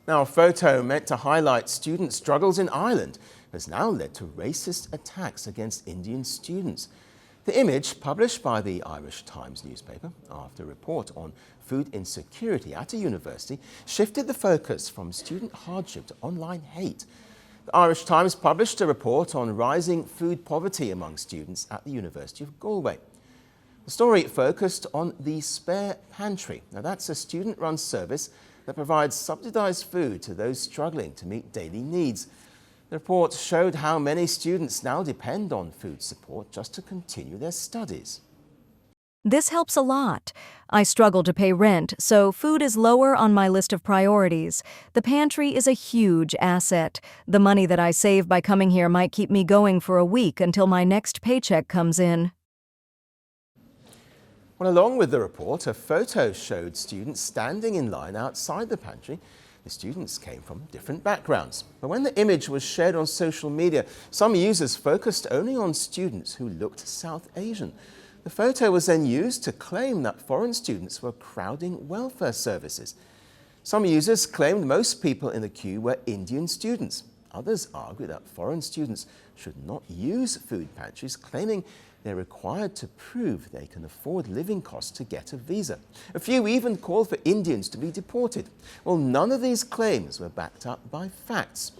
Now, a photo meant to highlight student struggles in Ireland has now led to racist attacks against Indian students. The image, published by the Irish Times newspaper after a report on food insecurity at a university, shifted the focus from student hardship to online hate. The Irish Times published a report on rising food poverty among students at the University of Galway. The story focused on the Spéir Pantry. Now, that's a student-run service that provides subsidised food to those struggling to meet daily needs. The report showed how many students now depend on food support just to continue their studies. This helps a lot. I struggle to pay rent, so food is lower on my list of priorities. The pantry is a huge asset. The money that I save by coming here might keep me going for a week until my next paycheck comes in. Well, along with the report, a photo showed students standing in line outside the pantry. The students came from different backgrounds. But when the image was shared on social media, some users focused only on students who looked South Asian. The photo was then used to claim that foreign students were crowding welfare services. Some users claimed most people in the queue were Indian students. Others argued that foreign students should not use food pantries, claiming they're required to prove they can afford living costs to get a visa. A few even called for Indians to be deported. Well, none of these claims were backed up by facts.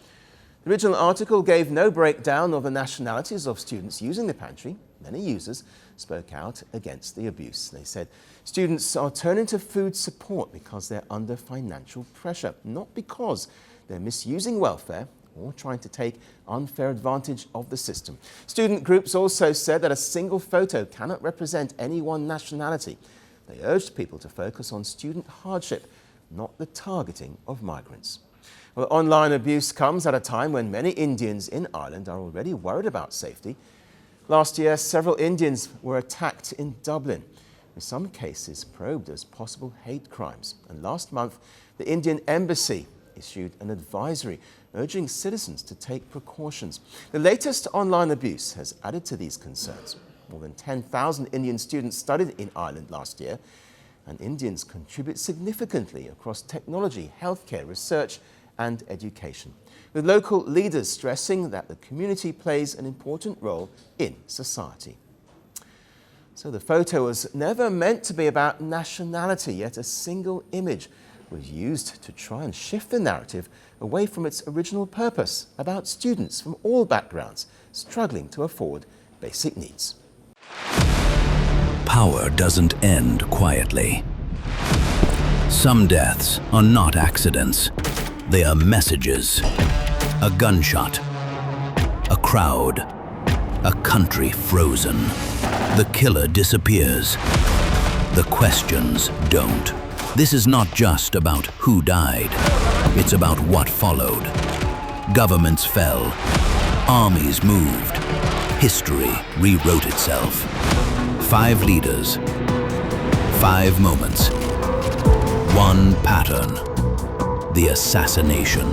The original article gave no breakdown of the nationalities of students using the pantry. Many users spoke out against the abuse. They said students are turning to food support because they're under financial pressure, not because they're misusing welfare or trying to take unfair advantage of the system. Student groups also said that a single photo cannot represent any one nationality. They urged people to focus on student hardship, not the targeting of migrants. Well, online abuse comes at a time when many Indians in Ireland are already worried about safety. Last year, several Indians were attacked in Dublin, with some cases probed as possible hate crimes. And last month, the Indian Embassy issued an advisory urging citizens to take precautions. The latest online abuse has added to these concerns. More than 10,000 Indian students studied in Ireland last year, and Indians contribute significantly across technology, healthcare, research and education, with local leaders stressing that the community plays an important role in society. So the photo was never meant to be about nationality, yet a single image was used to try and shift the narrative away from its original purpose about students from all backgrounds struggling to afford basic needs. Power doesn't end quietly. Some deaths are not accidents. They are messages. A gunshot. A crowd. A country frozen. The killer disappears. The questions don't. This is not just about who died. It's about what followed. Governments fell. Armies moved. History rewrote itself. 5 leaders. 5 moments. One pattern. The assassination.